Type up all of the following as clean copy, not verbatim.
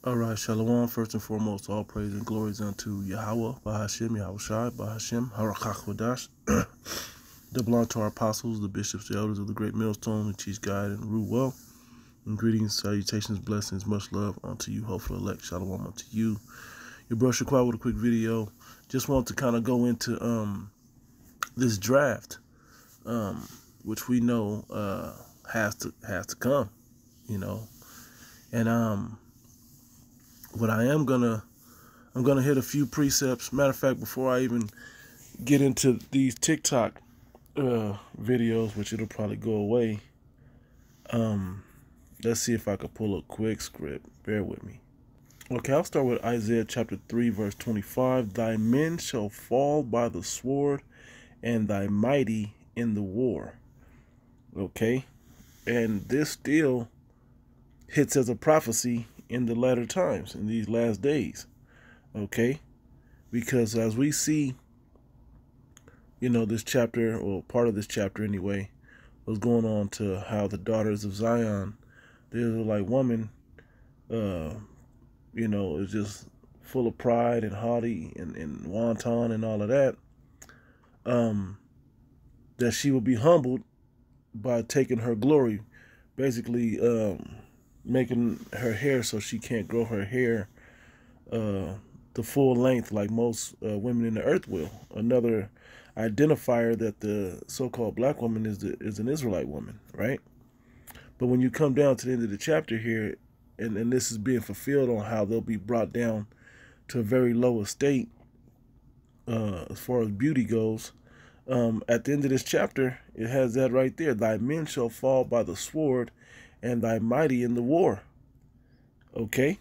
All right, Shalom. First and foremost, all praise and glories unto Yahweh, Bahashim, Yahushai, Bahashim, Harakach Wadash. Double honor to our apostles, the bishops, the elders of the great millstone, who teach, guide, and rule well. And greetings, salutations, blessings, much love unto you, hopeful elect. Shalom unto you. Your bro Shaquai with a quick video. Just want to kind of go into this draft, which we know has to come, you know, and what I'm gonna hit a few precepts. Matter of fact, before I even get into these TikTok videos, which it'll probably go away, let's see if I can pull a quick script. Bear with me. Okay, I'll start with Isaiah chapter 3, verse 25. Thy men shall fall by the sword, and thy mighty in the war. Okay, and this still hits as a prophecy in the latter times, in these last days. Okay, because as we see, you know, this chapter, or part of this chapter anyway, was going on to how the daughters of Zion, the Israelite woman, you know, is just full of pride and haughty and wanton and all of that, that she will be humbled by taking her glory, basically making her hair so she can't grow her hair the full length like most women in the earth will. Another identifier that the so-called black woman is an Israelite woman, right? But when you come down to the end of the chapter here, and this is being fulfilled on how they'll be brought down to a very low estate as far as beauty goes, at the end of this chapter, it has that right there. Thy men shall fall by the sword, and thy mighty in the war. Okay?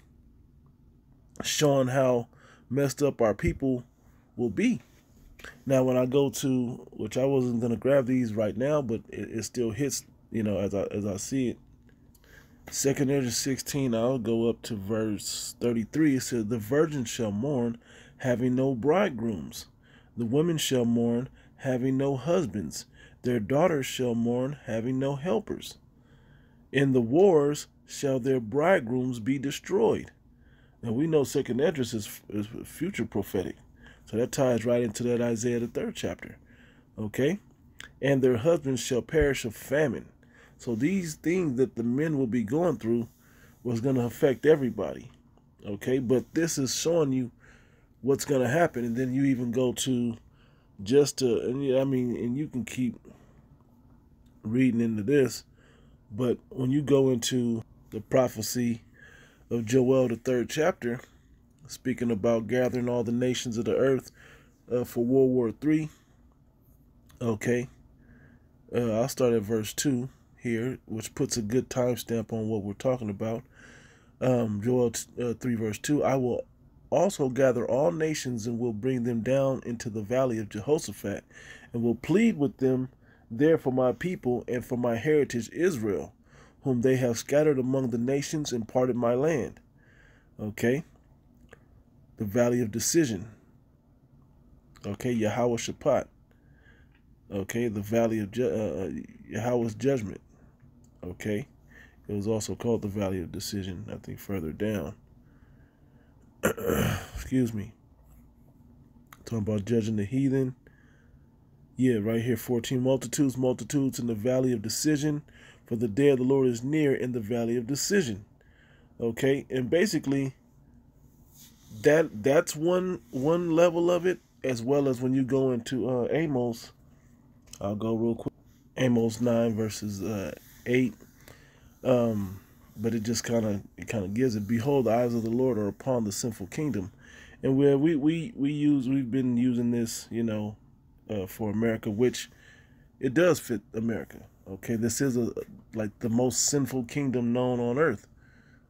Showing how messed up our people will be. Now, when I go to, which I wasn't going to grab these right now, but it still hits, you know, as I see it. 2 Esdras 16, I'll go up to verse 33. It says, the virgin shall mourn, having no bridegrooms. The women shall mourn, having no husbands. Their daughters shall mourn, having no helpers. In the wars shall their bridegrooms be destroyed. Now we know 2 Esdras is future prophetic. So that ties right into that Isaiah the 3rd chapter. Okay? And their husbands shall perish of famine. So these things that the men will be going through was going to affect everybody. Okay? But this is showing you what's going to happen. And then you even go to and you can keep reading into this. But when you go into the prophecy of Joel, the 3rd chapter, speaking about gathering all the nations of the earth for World War III, okay, I'll start at verse 2 here, which puts a good timestamp on what we're talking about. Joel 3, verse 2, I will also gather all nations and will bring them down into the valley of Jehoshaphat, and will plead with them there for my people and for my heritage Israel, whom they have scattered among the nations and parted my land. Okay. The valley of decision. Okay. Yahweh Shaphat. Okay. The valley of Yahweh's judgment. Okay. It was also called the valley of decision, I think further down. Excuse me. Talking about judging the heathen. Yeah, right here, 14. Multitudes in the valley of decision, for the day of the Lord is near in the valley of decision. Okay, and basically, that's one level of it, as well as when you go into Amos. I'll go real quick. Amos 9 verses 8. But it just kind of gives it. Behold, the eyes of the Lord are upon the sinful kingdom, and where we've been using this, you know, for America, which it does fit America. Okay, this is like the most sinful kingdom known on earth.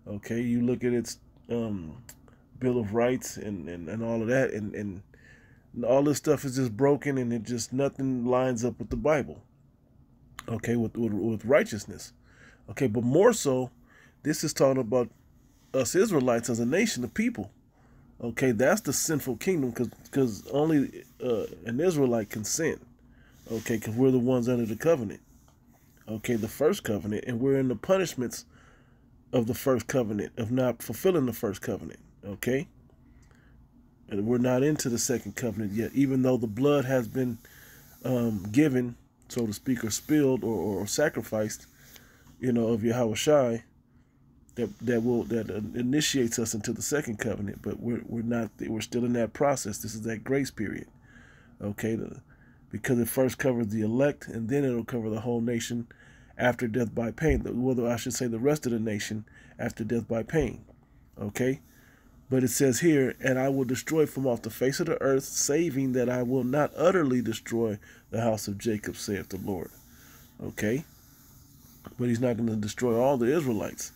Okay, you look at its Bill of Rights and all of that, and all this stuff is just broken, and it just nothing lines up with the Bible. Okay, with righteousness. Okay, but more so, this is talking about us Israelites as a nation of people. Okay, that's the sinful kingdom, because only an Israelite can sin. Okay, because we're the ones under the covenant. Okay, the first covenant, and we're in the punishments of the first covenant, of not fulfilling the first covenant. Okay? And we're not into the second covenant yet, even though the blood has been given, so to speak, or spilled or sacrificed, of Yahweh Shai, that initiates us into the second covenant. But we're still in that process. This is that grace period. Okay, because it first covers the elect, and then it'll cover the whole nation after death by pain. Whether I should say the rest of the nation after death by pain. Okay. But it says here, and I will destroy from off the face of the earth, saving that I will not utterly destroy the house of Jacob, saith the Lord. Okay? But he's not going to destroy all the Israelites.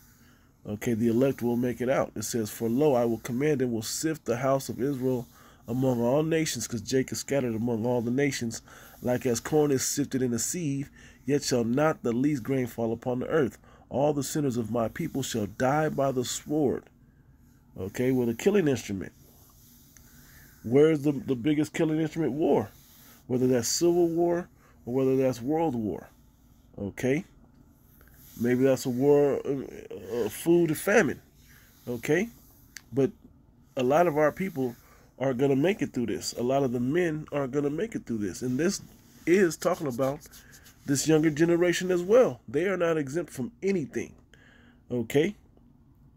Okay, the elect will make it out. It says, for lo, I will command and will sift the house of Israel among all nations, because Jacob scattered among all the nations, like as corn is sifted in a sieve, yet shall not the least grain fall upon the earth. All the sinners of my people shall die by the sword. Okay, with a killing instrument. Where's the biggest killing instrument? War. Whether that's civil war or whether that's world war. Okay? Maybe that's a war of food and famine. Okay? But a lot of our people are going to make it through this. A lot of the men are going to make it through this. And this is talking about this younger generation as well. They are not exempt from anything. Okay?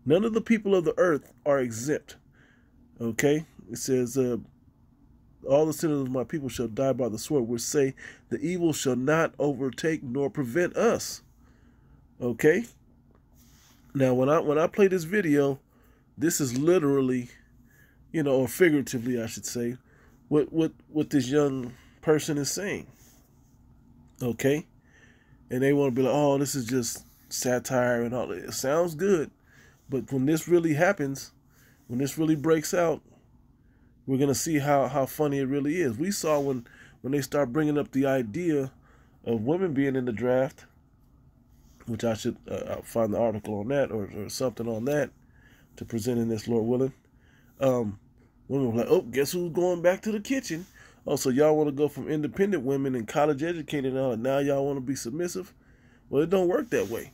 None of the people of the earth are exempt. Okay? It says, all the sinners of my people shall die by the sword, which say, the evil shall not overtake nor prevent us. Okay? Now, when I play this video, this is literally, or figuratively, I should say, what this young person is saying. Okay? And they want to be like, oh, this is just satire and all that. It sounds good. But when this really happens, when this really breaks out, we're going to see how funny it really is. We saw when they start bringing up the idea of women being in the draft, which I should find the article on that or something on that to present in this, Lord willing. Women were like, oh, guess who's going back to the kitchen? Oh, so y'all want to go from independent women and college educated and all, and now y'all want to be submissive? Well, it don't work that way.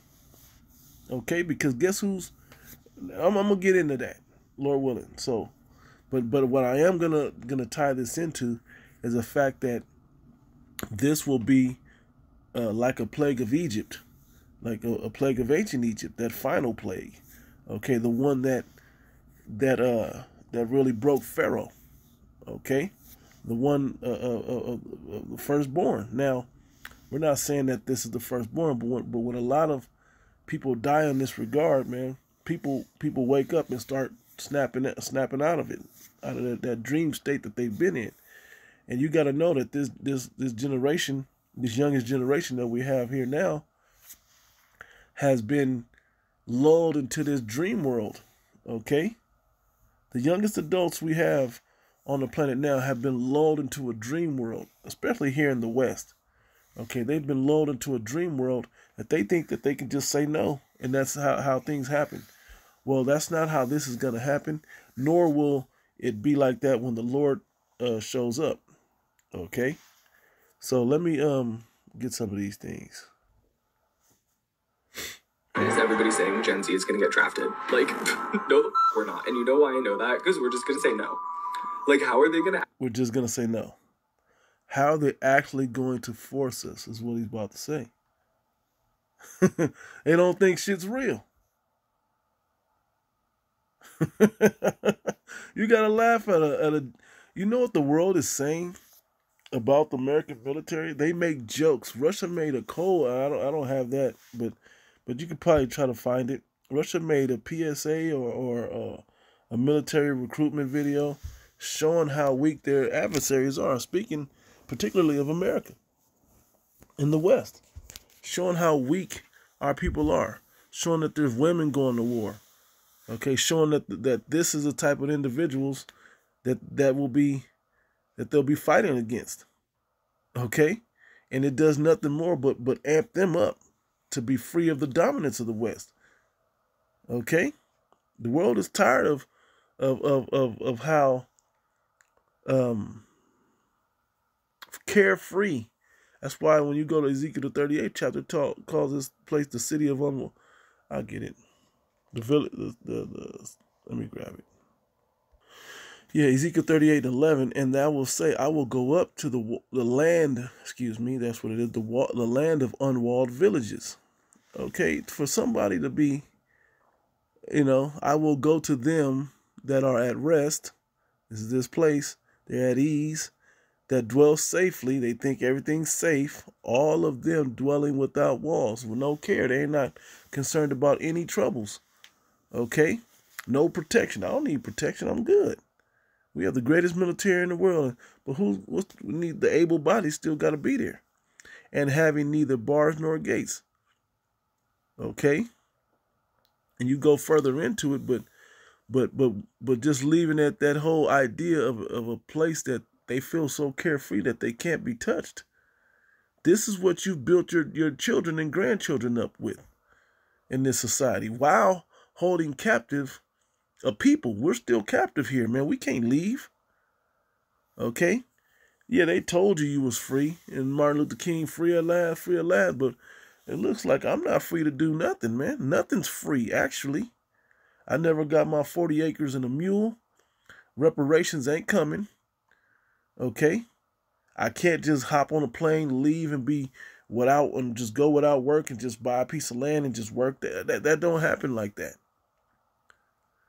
Okay, because guess who's... I'm gonna get into that, Lord willing. So, but what I am gonna tie this into is the fact that this will be like a plague of Egypt, like a plague of ancient Egypt, that final plague. Okay, the one that really broke Pharaoh. Okay, the one the firstborn. Now, we're not saying that this is the firstborn, but when a lot of people die in this regard, man. People wake up and start snapping out of it, out of that dream state that they've been in. And you got to know that this generation, this youngest generation that we have here now, has been lulled into this dream world. Okay, the youngest adults we have on the planet now have been lulled into a dream world, especially here in the West. Okay, they've been lulled into a dream world that they think that they can just say no, and that's how things happen. Well, that's not how this is going to happen, nor will it be like that when the Lord shows up. Okay, so let me get some of these things. Is everybody saying Gen Z is going to get drafted? Like, no, we're not. And you know why I know that? Because we're just going to say no. Like, how are they going to... We're just going to say no. How they're actually going to force us is what he's about to say. They don't think shit's real. You gotta laugh at a. You know what the world is saying about the American military? They make jokes. Russia made a code. I don't have that, but you could probably try to find it. Russia made a PSA or a military recruitment video showing how weak their adversaries are. Speaking particularly of America in the West, showing how weak our people are, showing that there's women going to war. Okay, showing that this is the type of individuals that they'll be fighting against. Okay, and it does nothing more but amp them up to be free of the dominance of the West. Okay, the world is tired of how carefree. That's why when you go to Ezekiel the 38th chapter, calls this place the city of I'll get it. The village, let me grab it. Yeah, Ezekiel 38:11, and thou will say, I will go up to the land, excuse me, that's what it is, the land of unwalled villages. Okay, for somebody to be, I will go to them that are at rest. This is this place. They're at ease, that dwell safely. They think everything's safe. All of them dwelling without walls, with no care. They're not concerned about any troubles. Okay? No protection. I don't need protection. I'm good. We have the greatest military in the world. But we need the able bodies still got to be there. And having neither bars nor gates. Okay? And you go further into it, but just leaving at that whole idea of a place that they feel so carefree that they can't be touched. This is what you built your children and grandchildren up with in this society, while holding captive a people. We're still captive here, man. We can't leave. Okay? Yeah, they told you was free, and Martin Luther King, free at last, but it looks like I'm not free to do nothing, man. Nothing's free, actually. I never got my 40 acres and a mule. Reparations ain't coming. Okay? I can't just hop on a plane, leave, and just go without work and just buy a piece of land and just work there. That don't happen like that.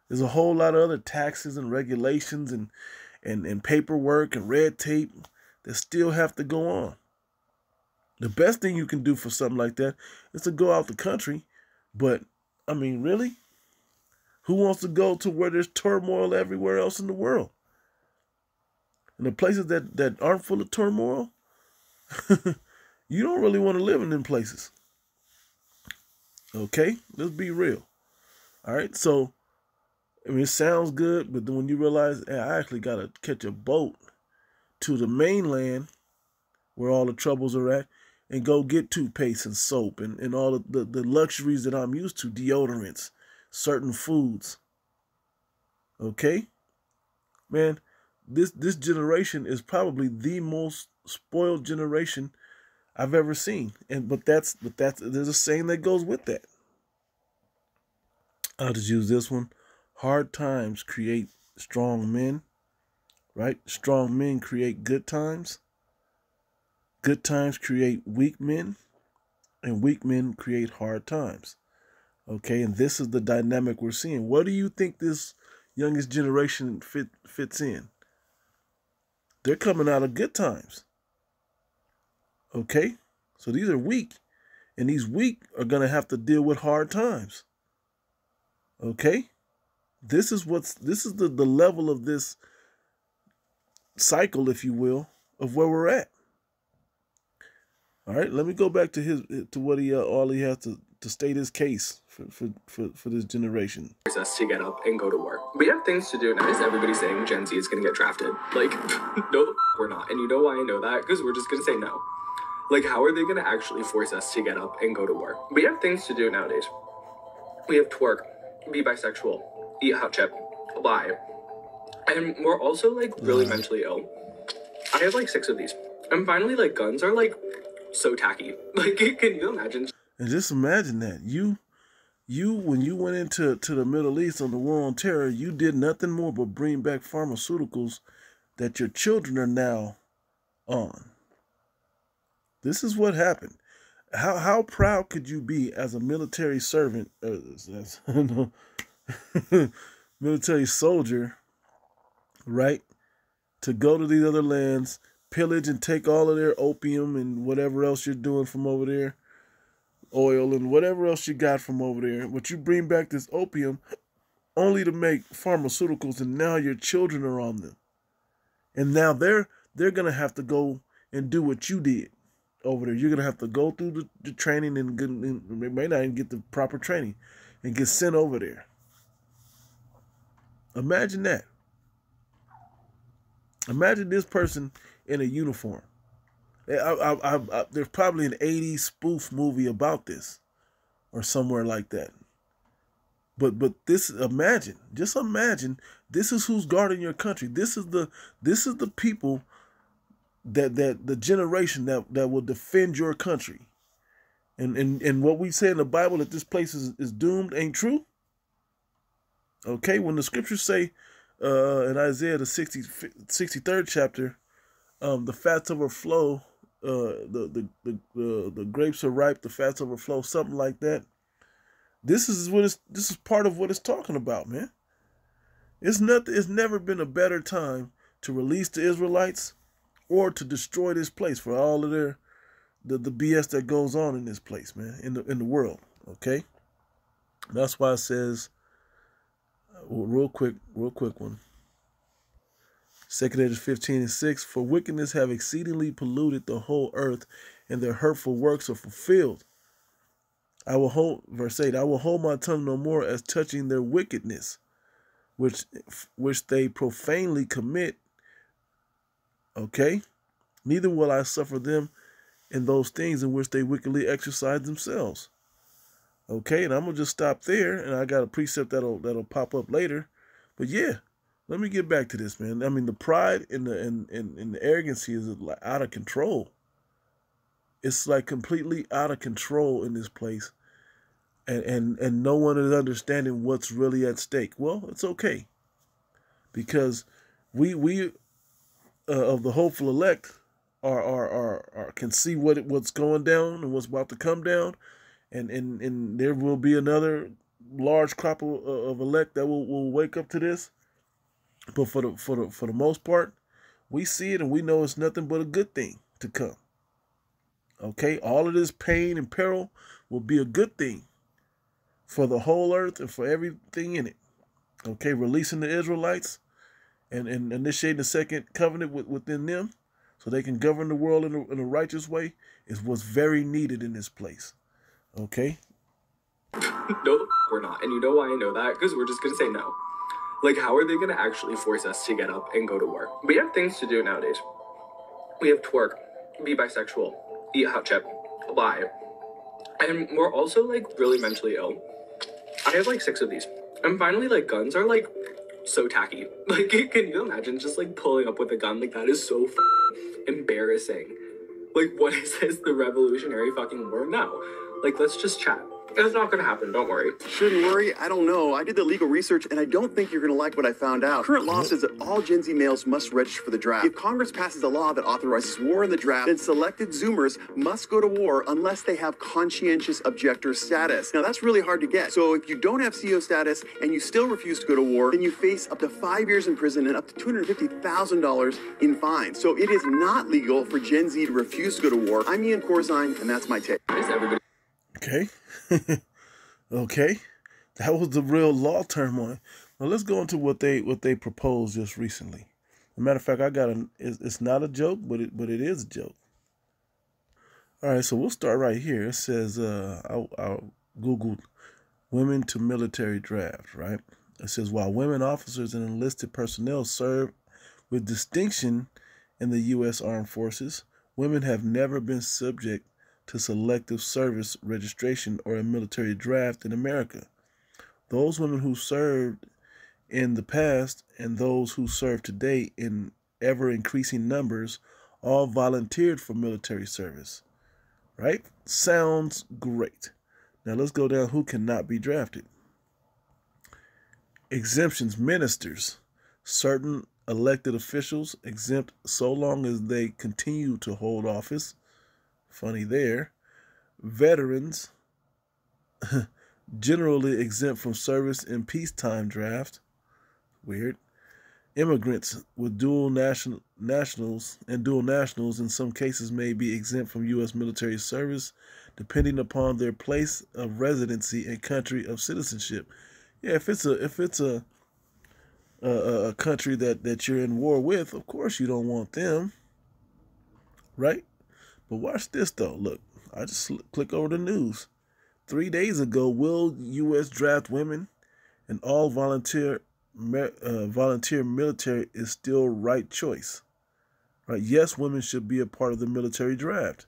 There's a whole lot of other taxes and regulations and paperwork and red tape that still have to go on. The best thing you can do for something like that is to go out the country. But, I mean, really? Who wants to go to where there's turmoil everywhere else in the world? And the places that aren't full of turmoil, you don't really want to live in them places. Okay? Let's be real. All right? So, I mean, it sounds good, but then when you realize, hey, I actually got to catch a boat to the mainland where all the troubles are at and go get toothpaste and soap and all of the luxuries that I'm used to, deodorants, certain foods. Okay? Man, this generation is probably the most spoiled generation I've ever seen. But there's a saying that goes with that. I'll just use this one. Hard times create strong men, right? Strong men create good times. Good times create weak men, and weak men create hard times. Okay, and this is the dynamic we're seeing. What do you think this youngest generation fits in? They're coming out of good times. Okay, so these are weak, and these weak are going to have to deal with hard times. Okay, this is the level of this cycle, if you will, of where we're at. All right, let me go back to what he has to state his case for this generation. Force us to get up and go to work. We have things to do now. Is everybody saying Gen Z is going to get drafted? Like, no, we're not. And you know why I know that? Because we're just going to say no. Like, how are they going to actually force us to get up and go to work? We have things to do nowadays. We have twerk, be bisexual, eat hot chip, lie. And we're also, like, really mentally ill. I have, like, 6 of these. And finally, like, guns are, like, so tacky. Like, can you imagine? And just imagine that. You when you went into the Middle East on the war on terror, you did nothing more but bring back pharmaceuticals that your children are now on. This is what happened. How proud could you be as a military servant, military soldier, right? To go to these other lands, pillage and take all of their opium and whatever else you're doing from over there, oil and whatever else you got from over there, but you bring back this opium only to make pharmaceuticals, and now your children are on them. And now they're going to have to go and do what you did over there. You're going to have to go through the training and they may not even get the proper training and get sent over there. Imagine that. Imagine this person in a uniform. There's probably an 80s spoof movie about this or somewhere like that. But just imagine, this is who's guarding your country. This is the people that the generation that will defend your country. And what we say in the Bible that this place is doomed ain't true. Okay, when the scriptures say in Isaiah the 63rd chapter, the fats overflow, the grapes are ripe, the fats overflow, something like that. This is part of what it's talking about, man. It's nothing. It's never been a better time to release the Israelites or to destroy this place for all of the BS that goes on in this place, man, in the world. Okay, that's why it says, real quick one. 2 Edges 15:6, for wickedness have exceedingly polluted the whole earth, and their hurtful works are fulfilled. I will hold, verse 8, I will hold my tongue no more as touching their wickedness, which they profanely commit. Okay? Neither will I suffer them in those things in which they wickedly exercise themselves. Okay, and I'm gonna just stop there, and I got a precept that'll pop up later. But yeah, let me get back to this, man. I mean, the pride and the arrogancy is like out of control. It's like completely out of control in this place, and no one is understanding what's really at stake. Well, it's okay, because we of the hopeful elect are can see what's going down and what's about to come down, and there will be another large crop of elect that will wake up to this. But for the most part, we see it and we know it's nothing but a good thing to come. Okay, all of this pain and peril will be a good thing for the whole earth and for everything in it. Okay, releasing the Israelites and initiating the second covenant within them so they can govern the world in a righteous way is what's very needed in this place. Okay? No, we're not. And you know why I know that? Because we're just going to say no. Like, how are they going to actually force us to get up and go to war? We have things to do nowadays. We have twerk, be bisexual, eat hot chip, lie. And we're also, like, really mentally ill. I have, like, 6 of these. And finally, like, guns are, like, so tacky. Like, can you imagine just, like, pulling up with a gun? Like, that is so embarrassing. Like, what is this? The Revolutionary fucking War? No. Like, let's just chat. It's not gonna happen, don't worry. Shouldn't worry, I don't know. I did the legal research and I don't think you're gonna like what I found out. Current law says that all Gen Z males must register for the draft. If Congress passes a law that authorizes war in the draft, then selected Zoomers must go to war unless they have conscientious objector status. Now that's really hard to get. So if you don't have CO status and you still refuse to go to war, then you face up to 5 years in prison and up to $250,000 in fines. So it is not legal for Gen Z to refuse to go to war. I'm Ian Corzine and that's my take. Is everybody Okay. Okay. That was the real law term on it. Now let's go into what they proposed just recently. As a matter of fact, it's not a joke, but it is a joke. All right, so we'll start right here. It says I Googled women to military draft, right? It says while women officers and enlisted personnel serve with distinction in the U.S. Armed Forces, women have never been subject to selective service registration or a military draft in America. Those women who served in the past and those who serve today in ever-increasing numbers all volunteered for military service. Right? Sounds great. Now let's go down who cannot be drafted. Exemptions: ministers. Certain elected officials exempt so long as they continue to hold office. Funny there. Veterans, generally exempt from service in peacetime draft. Weird. Immigrants with dual nationals in some cases may be exempt from U.S. military service depending upon their place of residency and country of citizenship. Yeah, if it's a country that you're in war with, of course you don't want them, right? But watch this though. Look, I just click over the news. 3 days ago, will U.S. draft women and all volunteer military is still right choice. Right? Yes, women should be a part of the military draft.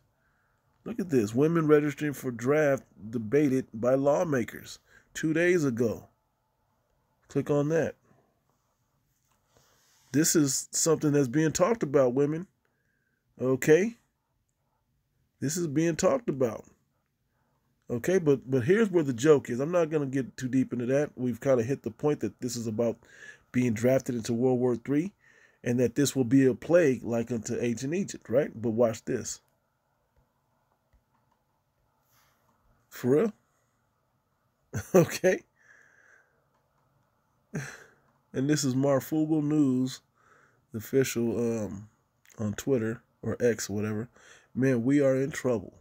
Look at this. Women registering for draft debated by lawmakers 2 days ago. Click on that. This is something that's being talked about, women. Okay? This is being talked about. Okay, but here's where the joke is. I'm not gonna get too deep into that. We've kind of hit the point that this is about being drafted into World War III, and that this will be a plague like unto ancient Egypt, right? But watch this. For real? Okay. And this is Marfugal News, the official on Twitter or X or whatever. Man, we are in trouble.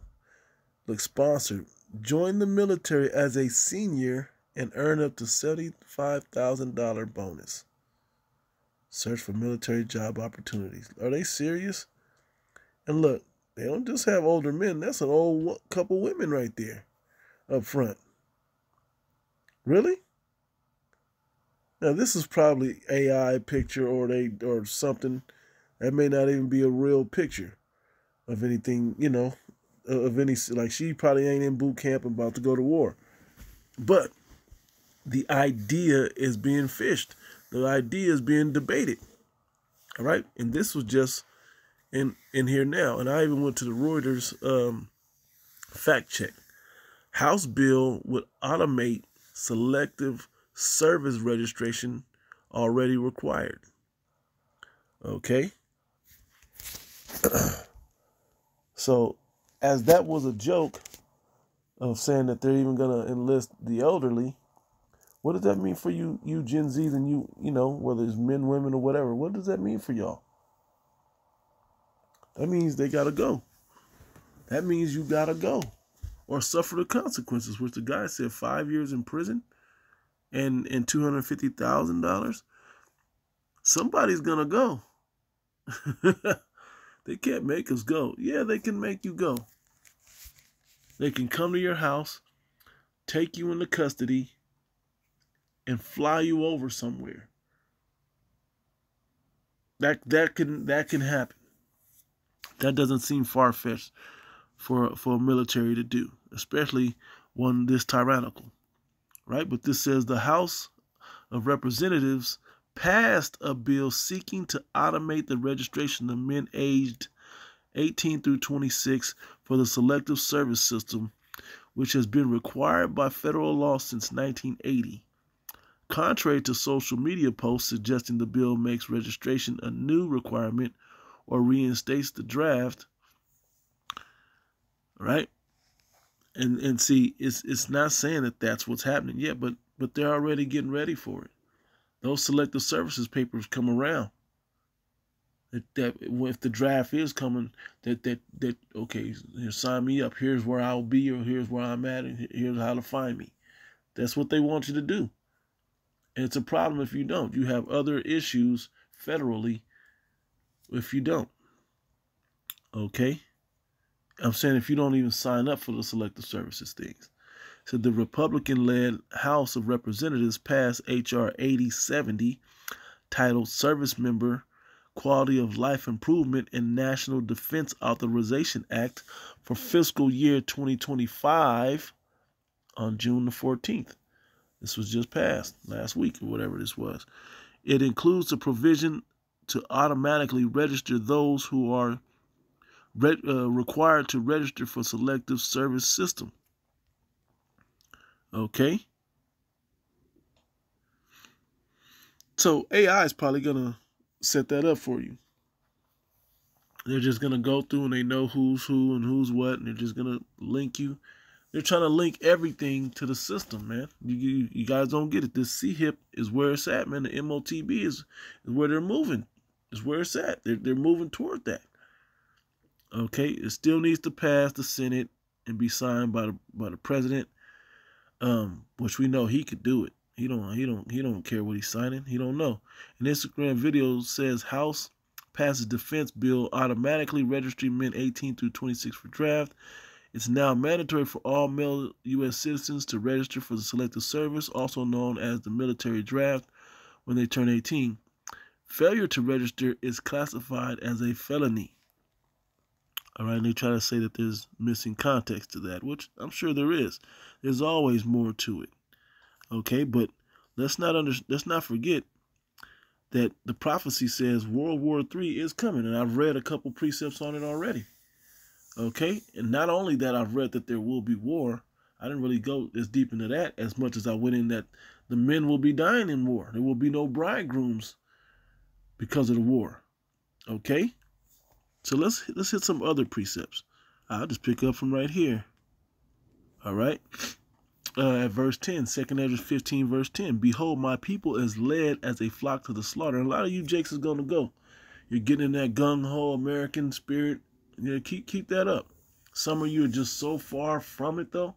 Look, sponsored. Join the military as a senior and earn up to $75,000 bonus. Search for military job opportunities. Are they serious? And look, they don't just have older men. That's an old couple women right there up front. Really? Now this is probably AI picture or something. That may not even be a real picture of anything, of any, like she probably ain't in boot camp and about to go to war. But the idea is being fished. The idea is being debated. All right. And this was just in here now. And I even went to the Reuters fact check. House bill would automate selective service registration already required. Okay. So as that was a joke of saying that they're even going to enlist the elderly, what does that mean for you Gen Zs and you whether it's men, women, or whatever? What does that mean for y'all? That means they got to go. That means you got to go or suffer the consequences, which the guy said 5 years in prison and $250,000. Somebody's going to go. They can't make us go. Yeah, they can make you go. They can come to your house, take you into custody, and fly you over somewhere. That can happen. That doesn't seem far-fetched for a military to do, especially one this tyrannical, right? But this says the House of Representatives passed a bill seeking to automate the registration of men aged 18 through 26 for the Selective Service System, which has been required by federal law since 1980. Contrary to social media posts suggesting the bill makes registration a new requirement or reinstates the draft, right? And see, it's not saying that that's what's happening yet, but they're already getting ready for it. Those selective services papers come around. That if the draft is coming, that okay, sign me up. Here's where I'll be, or here's where I'm at, and here's how to find me. That's what they want you to do. And it's a problem if you don't. You have other issues federally if you don't. Okay? I'm saying if you don't even sign up for the selective services things. So the Republican-led House of Representatives passed H.R. 8070, titled Service Member Quality of Life Improvement and National Defense Authorization Act for fiscal year 2025 on June the 14th. This was just passed last week or whatever this was. It includes a provision to automatically register those who are required to register for selective service system. Okay. So AI is probably going to set that up for you. They're just going to go through and they know who's who and who's what, and they're just going to link you. They're trying to link everything to the system, man. You guys don't get it. This CHIP is where it's at, man. The MOTB is where they're moving. Is where it's at. They're moving toward that. Okay, it still needs to pass the Senate and be signed by the president. Which we know he could do it. He don't care what he's signing. He don't know. An Instagram video says House passes defense bill automatically registering men 18 through 26 for draft. It's now mandatory for all male U.S. citizens to register for the Selective Service, also known as the military draft, when they turn 18. Failure to register is classified as a felony. All right, and they try to say that there's missing context to that, which I'm sure there is. There's always more to it. Okay, but let's not forget that the prophecy says World War III is coming, and I've read a couple precepts on it already. Okay, and not only that, I've read that there will be war, I didn't really go as deep into that as much as I went in that the men will be dying in war. There will be no bridegrooms because of the war. Okay? So let's hit some other precepts. I'll just pick up from right here. All right? At verse 10, 2 Ezra 15, verse 10. Behold, my people is led as a flock to the slaughter. And a lot of you jakes is going to go. You're getting in that gung-ho American spirit. Yeah, keep that up. Some of you are just so far from it, though.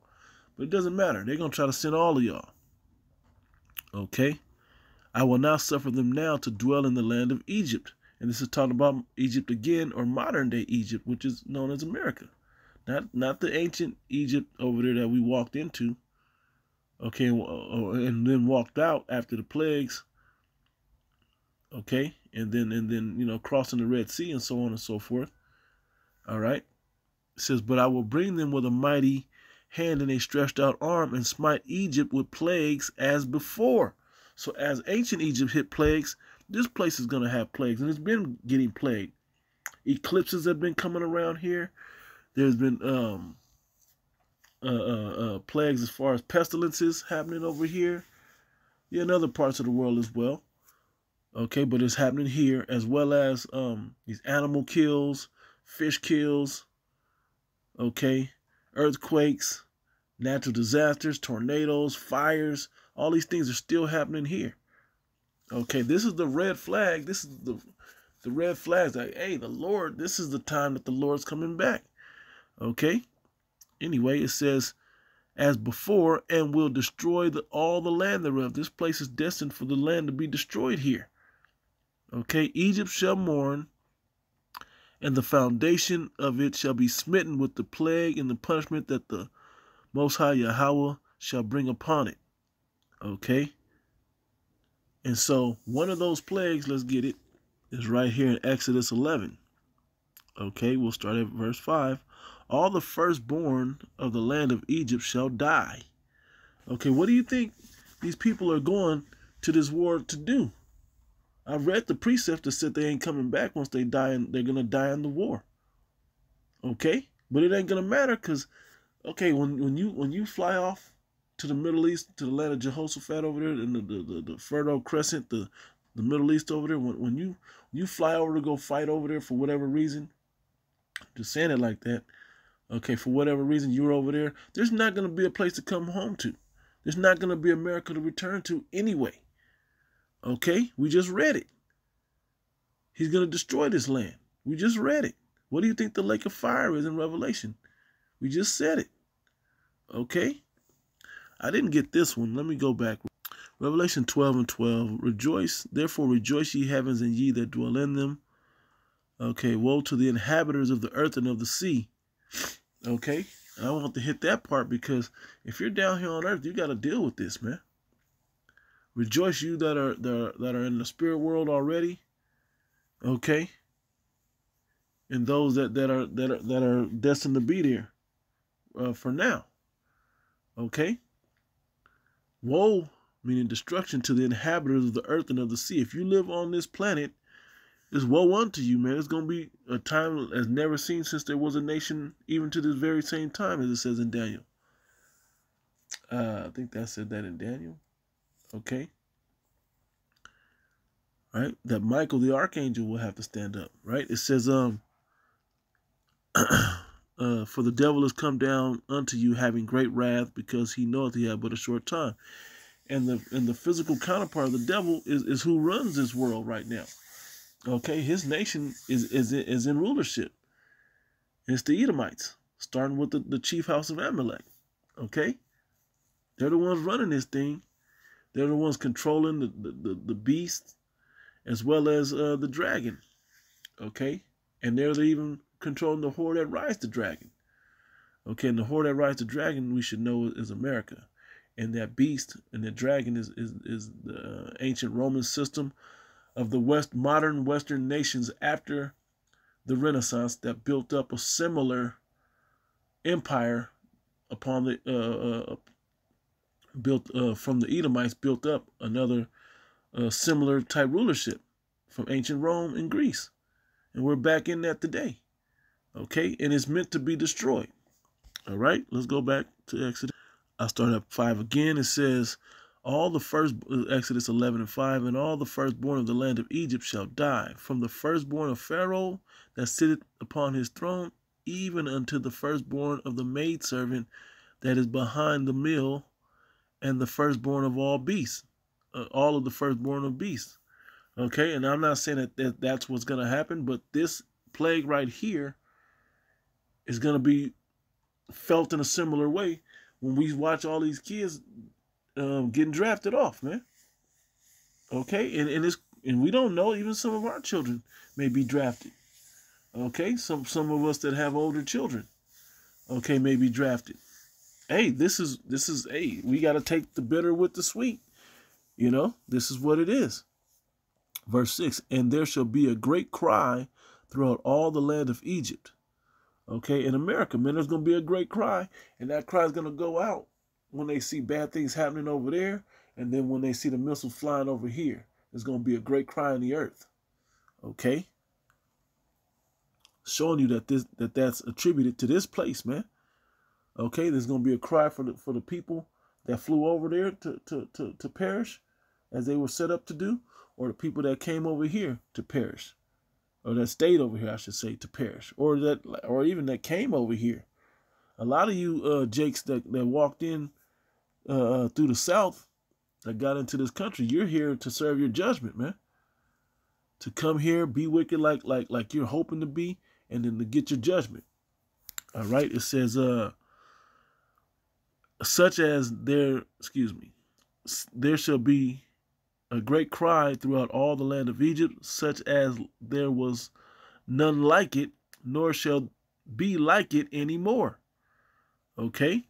But it doesn't matter. They're going to try to send all of y'all. Okay? I will not suffer them now to dwell in the land of Egypt. And this is talking about Egypt again, or modern-day Egypt, which is known as America. Not the ancient Egypt over there that we walked into. Okay, and then walked out after the plagues. Okay, and then crossing the Red Sea and so on and so forth. All right. It says, but I will bring them with a mighty hand and a stretched out arm and smite Egypt with plagues as before. So as ancient Egypt hit plagues, this place is going to have plagues, and it's been getting plagued. Eclipses have been coming around here. There's been plagues as far as pestilences happening over here. Yeah, in other parts of the world as well. Okay, but it's happening here, as well as these animal kills, fish kills, okay, earthquakes, natural disasters, tornadoes, fires. All these things are still happening here. Okay, this is the red flag. This is the red flags. Like, hey, the Lord, this is the time that the Lord's coming back. Okay. Anyway, it says, as before, and will destroy all the land thereof. This place is destined for the land to be destroyed here. Okay, Egypt shall mourn, and the foundation of it shall be smitten with the plague and the punishment that the Most High Yahweh shall bring upon it. Okay. And so one of those plagues, let's get it, is right here in Exodus 11. Okay, we'll start at verse 5. All the firstborn of the land of Egypt shall die. Okay, what do you think these people are going to this war to do? I read the precept that said they ain't coming back once they die, and they're going to die in the war. Okay, but it ain't going to matter because, okay, when you fly off to the Middle East, to the land of Jehoshaphat over there, and the Fertile Crescent, the Middle East over there, when you fly over to go fight over there for whatever reason, just saying it like that, okay, for whatever reason you're over there, there's not going to be a place to come home to. There's not going to be America to return to anyway. Okay, we just read it. He's going to destroy this land. We just read it. What do you think the lake of fire is in Revelation? We just said it. Okay, I didn't get this one. Let me go back. Revelation 12:12. Rejoice, therefore rejoice ye heavens and ye that dwell in them. Okay, woe to the inhabitants of the earth and of the sea. Okay, I don't want to hit that part because if you're down here on earth, you got to deal with this, man. Rejoice, you that are in the spirit world already. Okay, and those that are destined to be there for now. Okay, woe, meaning destruction to the inhabitants of the earth and of the sea. If you live on this planet, it's woe unto you, man. It's going to be a time as never seen since there was a nation, even to this very same time, as it says in Daniel. I think that said that in Daniel. Okay. Right? That Michael the archangel will have to stand up. Right? It says, for the devil has come down unto you having great wrath, because he knoweth he hath but a short time. And the physical counterpart of the devil is who runs this world right now. Okay, his nation is in rulership. It's the Edomites, starting with the chief house of Amalek. Okay, they're the ones running this thing. They're the ones controlling the beast as well as the dragon. Okay, and they're even controlling the whore that rides the dragon. Okay, and the whore that rides the dragon, we should know, is America. And that beast and the dragon is the ancient Roman system of the modern Western nations after the Renaissance that built up a similar empire upon the from the Edomites, built up another similar type rulership from ancient Rome and Greece, and we're back in that today. Okay, and it's meant to be destroyed. All right, let's go back to Exodus. I start at 5 again. It says, all the first, Exodus 11:5, and all the firstborn of the land of Egypt shall die, from the firstborn of Pharaoh that sitteth upon his throne, even unto the firstborn of the maidservant that is behind the mill, and the firstborn of all beasts, all of the firstborn of beasts. Okay, and I'm not saying that that's what's going to happen, but this plague right here is going to be felt in a similar way when we watch all these kids getting drafted off, man. Okay, and we don't know, even some of our children may be drafted. Okay, some of us that have older children, okay, may be drafted. Hey, this is hey, we got to take the bitter with the sweet. You know, this is what it is. Verse 6, and there shall be a great cry throughout all the land of Egypt. Okay, in America, man, there's going to be a great cry, and that cry is going to go out when they see bad things happening over there, and then when they see the missiles flying over here, there's going to be a great cry in the earth. Okay, showing you that that's attributed to this place, man. Okay, there's going to be a cry for the people that flew over there to perish, as they were set up to do, or the people that came over here to perish, or that stayed over here, I should say, to perish, or even that came over here. A lot of you Jakes that walked in through the South, that got into this country, you're here to serve your judgment, man. To come here, be wicked like you're hoping to be, and then to get your judgment. All right, it says, such as there shall be a great cry throughout all the land of Egypt, such as there was none like it, nor shall be like it anymore. Okay?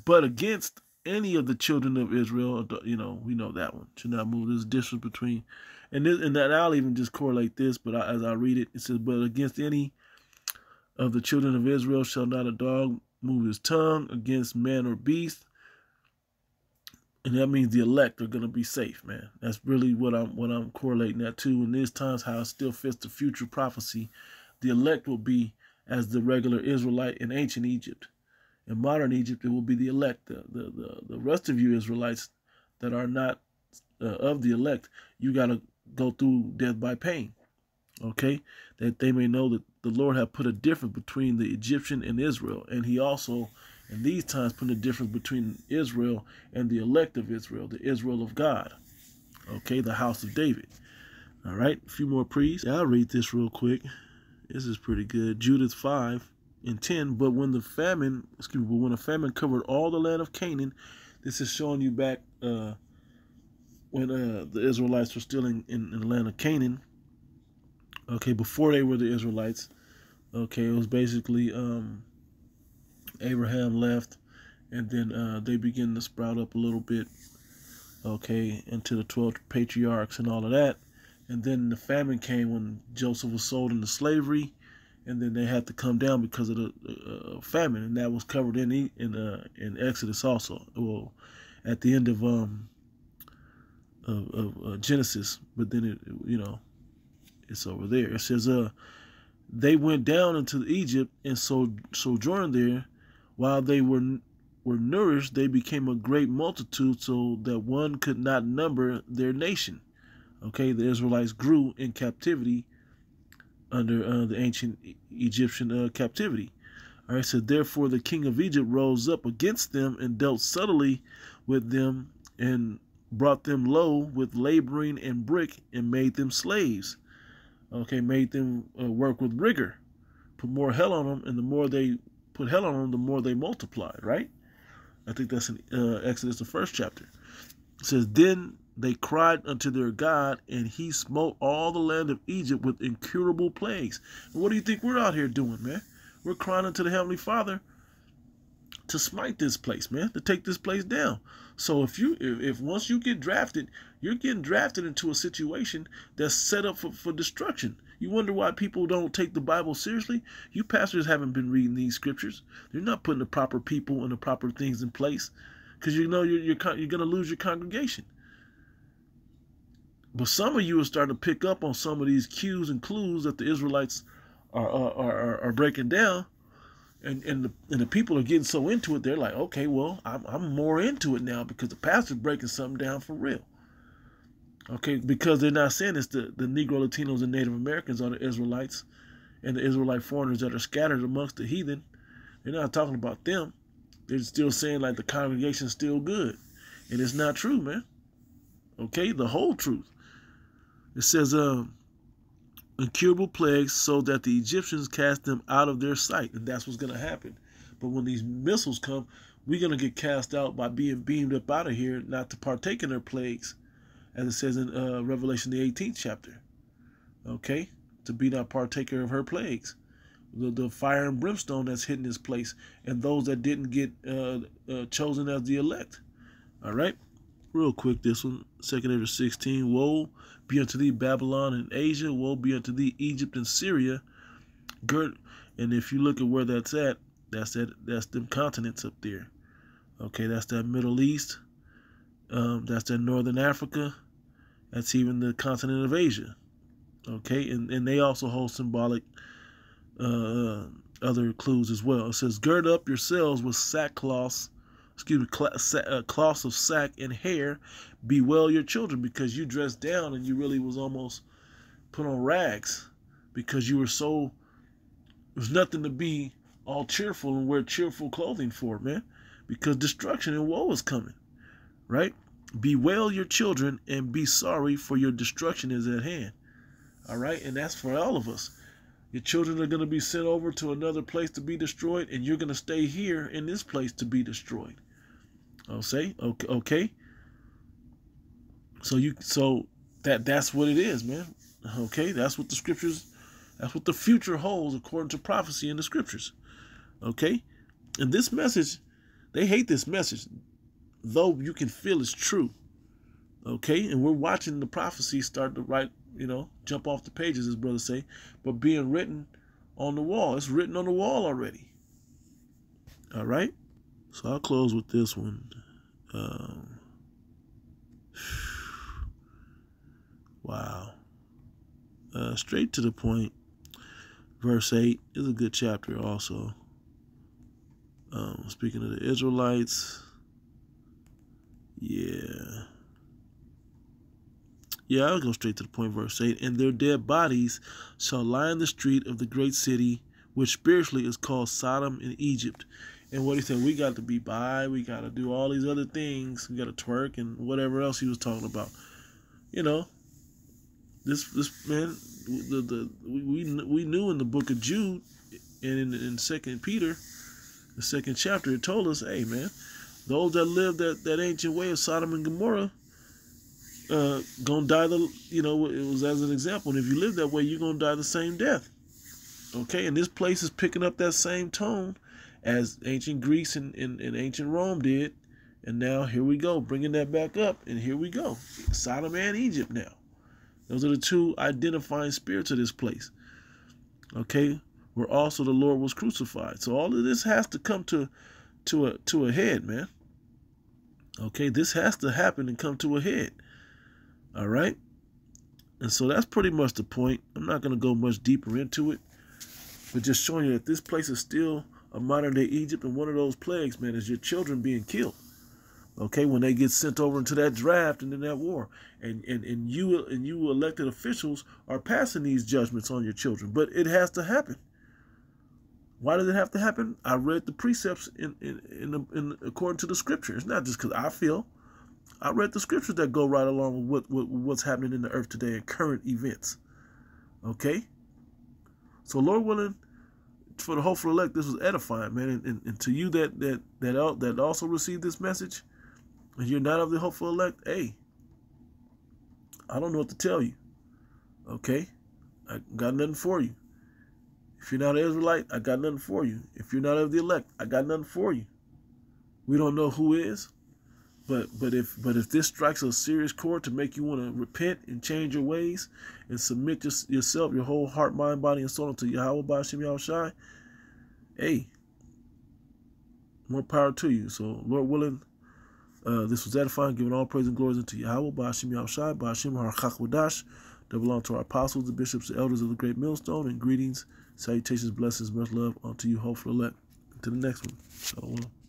But against any of the children of Israel, you know, we know that one. Should not move. There's a difference between, and that I'll even just correlate this, but as I read it, it says, but against any of the children of Israel shall not a dog move his tongue against man or beast. And that means the elect are going to be safe, man. That's really what I'm correlating that to. In these times, how it still fits the future prophecy. The elect will be as the regular Israelite in ancient Egypt. In modern Egypt, it will be the elect. The rest of you Israelites that are not of the elect, you got to go through death by pain. Okay? That they may know that the Lord have put a difference between the Egyptian and Israel. And he also, in these times, put a difference between Israel and the elect of Israel, the Israel of God. Okay, the house of David. All right, a few more priests. Yeah, I'll read this real quick. This is pretty good. Judith 5:10. But when a famine covered all the land of Canaan, this is showing you back when the Israelites were still in the land of Canaan. Okay, before they were the Israelites. Okay, it was basically Abraham left, and then they began to sprout up a little bit, okay, into the 12 patriarchs and all of that. And then the famine came when Joseph was sold into slavery, and then they had to come down because of the famine, and that was covered in Exodus also. Well, at the end of Genesis, but then it's over there. It says, they went down into Egypt and sojourned there. While they were nourished, they became a great multitude, so that one could not number their nation. Okay, the Israelites grew in captivity under the ancient Egyptian captivity. All right, so therefore the king of Egypt rose up against them and dealt subtly with them and brought them low with laboring and brick and made them slaves. Okay, made them work with rigor, put more hell on them, and the more they put hell on them, the more they multiplied, right? I think that's in Exodus, the 1st chapter. It says, then they cried unto their God, and he smote all the land of Egypt with incurable plagues. And what do you think we're out here doing, man? We're crying unto the Heavenly Father to smite this place, man, to take this place down. So if once you get drafted, you're getting drafted into a situation that's set up for destruction. You wonder why people don't take the Bible seriously? You pastors haven't been reading these scriptures. They're not putting the proper people and the proper things in place, because you know you're going to lose your congregation. But some of you are starting to pick up on some of these cues and clues that the Israelites are breaking down. And the people are getting so into it, they're like, okay, well, I'm more into it now because the pastor's breaking something down for real. Okay, because they're not saying it's the Negro, Latinos, and Native Americans are the Israelites and the Israelite foreigners that are scattered amongst the heathen. They're not talking about them. They're still saying like the congregation's still good. And it's not true, man. Okay, the whole truth. It says, incurable plagues so that the Egyptians cast them out of their sight. And that's what's going to happen. But when these missiles come, we're going to get cast out by being beamed up out of here, not to partake in their plagues, as it says in Revelation the 18th chapter. Okay? To be not partaker of her plagues. The fire and brimstone that's hitting this place, and those that didn't get chosen as the elect. All right? Real quick, this one, 2nd Ezra 16. Woe be unto thee, Babylon and Asia. Woe be unto thee, Egypt and Syria. And if you look at where that's at, that's them continents up there. Okay, that's that Middle East. That's that Northern Africa. That's even the continent of Asia. Okay, and they also hold symbolic other clues as well. It says, gird up yourselves with cloths of sack and hair. Bewail your children, because you dressed down and you really was almost put on rags, because you were so, there's nothing to be all cheerful and wear cheerful clothing for, man, because destruction and woe is coming, right? Bewail your children and be sorry, for your destruction is at hand. All right, and that's for all of us. Your children are going to be sent over to another place to be destroyed, and you're going to stay here in this place to be destroyed. I'll say, okay. So that's what it is, man. Okay, that's what the scriptures, that's what the future holds according to prophecy in the scriptures. Okay, and this message, they hate this message, though you can feel it's true. Okay, and we're watching the prophecy start to write, jump off the pages, as brothers say, but being written on the wall. It's written on the wall already. All right, so I'll close with this one. Wow. Straight to the point. Verse 8 is a good chapter also. Speaking of the Israelites. Yeah, I'll go straight to the point. Verse 8. And their dead bodies shall lie in the street of the great city, which spiritually is called Sodom in Egypt. And what he said, we got to be by, we got to do all these other things. We got to twerk and whatever else he was talking about. This man, we knew in the book of Jude and in 2 Peter, the 2nd chapter, it told us, hey man, those that lived that ancient way of Sodom and Gomorrah, gonna die it was as an example. And if you live that way, you're gonna die the same death. Okay, and this place is picking up that same tone as ancient Greece and ancient Rome did. And now here we go, bringing that back up, and here we go, Sodom and Egypt now. Those are the two identifying spirits of this place. Okay, where also the Lord was crucified. So all of this has to come to a head, man. Okay, this has to happen and come to a head. All right, and so that's pretty much the point. I'm not going to go much deeper into it, but just showing you that this place is still a modern day Egypt, and one of those plagues, man, is your children being killed. Okay, when they get sent over into that draft and in that war, and you elected officials are passing these judgments on your children, but it has to happen. Why does it have to happen? I read the precepts in according to the scripture. It's not just because I feel. I read the scriptures that go right along with what's happening in the earth today and current events. Okay, so Lord willing, for the hopeful elect, this was edifying, man, and to you that also received this message, and you're not of the hopeful elect, hey, I don't know what to tell you. Okay, I got nothing for you. If you're not an Israelite, I got nothing for you. If you're not of the elect, I got nothing for you. We don't know who is, but if this strikes a serious chord to make you want to repent and change your ways and submit yourself, your whole heart, mind, body, and soul unto Yahweh Ba'ashem Yahushai, hey, more power to you. So Lord willing, this was edifying, giving all praise and glory unto Yahweh Ba'ashem Yahushai, Ba'ashem Harachach Wadash, that belong to our apostles, the bishops, the elders of the great millstone, and greetings, salutations, blessings, much love unto you, hopeful elect. to the next one. So.